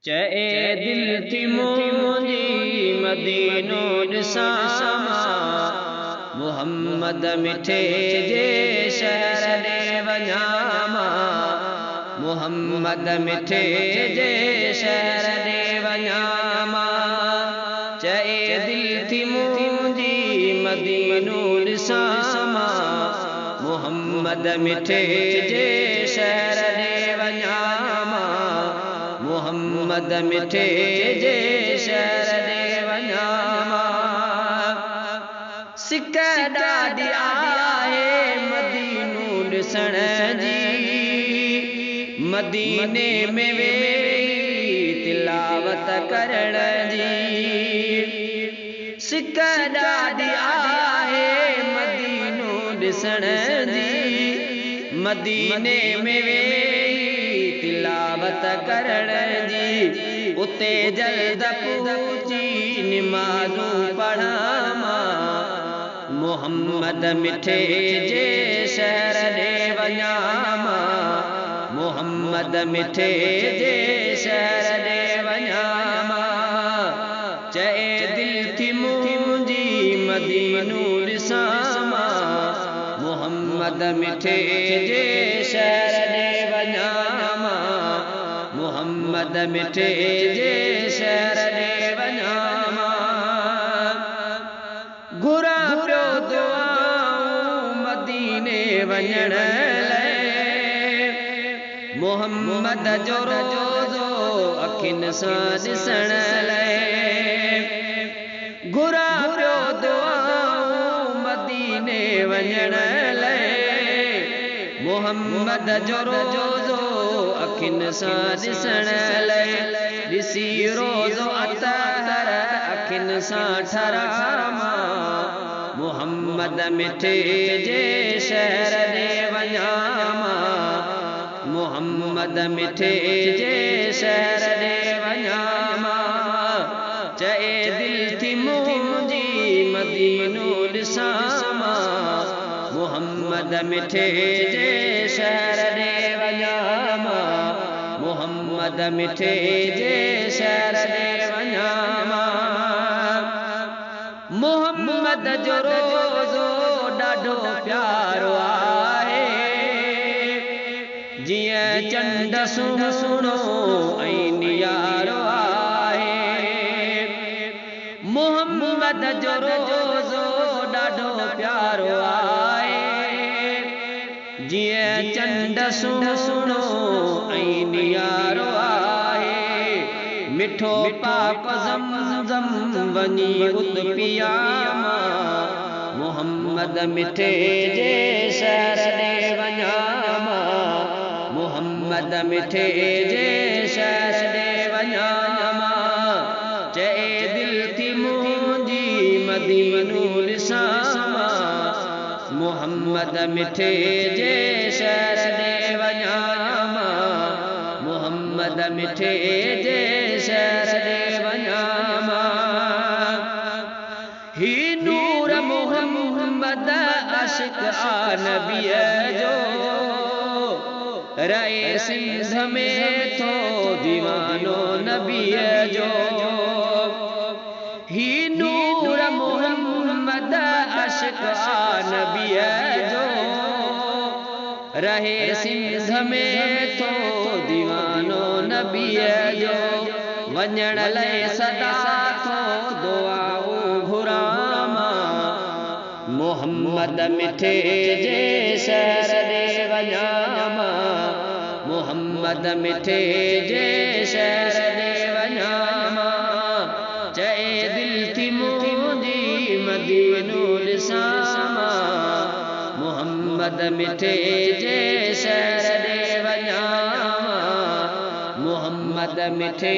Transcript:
चए दिल थी मुंहिंजी मदीनो ॾिसां मुहम्मद मिठे जे शहर ॾे वञां मुहम्मद मिठे जे शहर ॾे वञां चए दिल थी मुंहिंजी मदीनो ॾिसां मुहम्मद मिठे जे शहर ॾे वञां मुहम्मद मिठे जे शहर ॾे वञां सिक ॾाढी आहे मदीनो ॾिसण जी मदीने में वेही तिलावत करण जी सिक ॾाढी आहे मदीनो ॾिसण जी मदीने में वेही तिलावत करण जी उते जल्द पूजी निमाज़ूं पढ़ां मुहम्मद मिठे जे शहर ॾे वञां मुहम्मद मिठे जे शहर ॾे वञां चए दिल थी मुंहिंजी मदीनो ॾिसां मुहम्मद मिठे जे शहर ॾे वञां मुहम्मद मिठे जे शहर ॾे वञां घुरां पियो दुआऊं मदीने वञण लाइ मुहम्मद जो रोज़ो अखियुनि सां ॾिसण लाइ घुरां पियो दुआऊं मदीने वञण लाइ मुहम्मद जो रोज़ो अखियुनि सां ॾिसण लाइ ॾिसी रोज़ो अतहर अखियुनि सां ठरां मुहम्मद मिठे जे शहर ॾे वञां मुहम्मद मिठे जे शहर ॾे वञां चए दिल थी मुंहिंजी मदीनो ॾिसां मुहम्मद मिठे जे शहर ॾे वञां मुहम्मद मिठे जे शहर ॾे वञां मुहम्मद जो रोज़ो ॾाढो प्यारो आहे जीअं चंड सुहिणो ऐं नियारो आहे मुहम्मद जो रोज़ो ॾाढो प्यारो आहे जीअं चंड सुहिणो ऐं नियारो आहे मिठो पाक ज़मज़म वञी उत पियां मुहम्मद मिठे जे शहर ॾे वञां मुहम्मद मिठे जे शहर ॾे वञां चए दिल थी मुंहिंजी मदीनो ॾिसां मुहम्मद मिठे जे शहर ॾे वञां मुहम्मद मिठे जे शहर ॾे वञां ही नूर मुहम्मद आशिक़ आ नबीअ जो रहे सिंध में थो दीवानो नबीअ जो ही नूर मुहम्मद आशिक़ आ नबीअ जो रहे सिंध में थो दीवानो नबीअ जो वञण लाइ सदा थो दुआऊं घुरां मुहम्मद मिठे जे शहर ॾे वञां मुहम्मद मिठे जे शहर ॾे वञां चए दिल थी मुंहिंजी मदीनो ॾिसां मुहम्मद मिठे जे शहर ॾे वञां मुहम्मद मिठे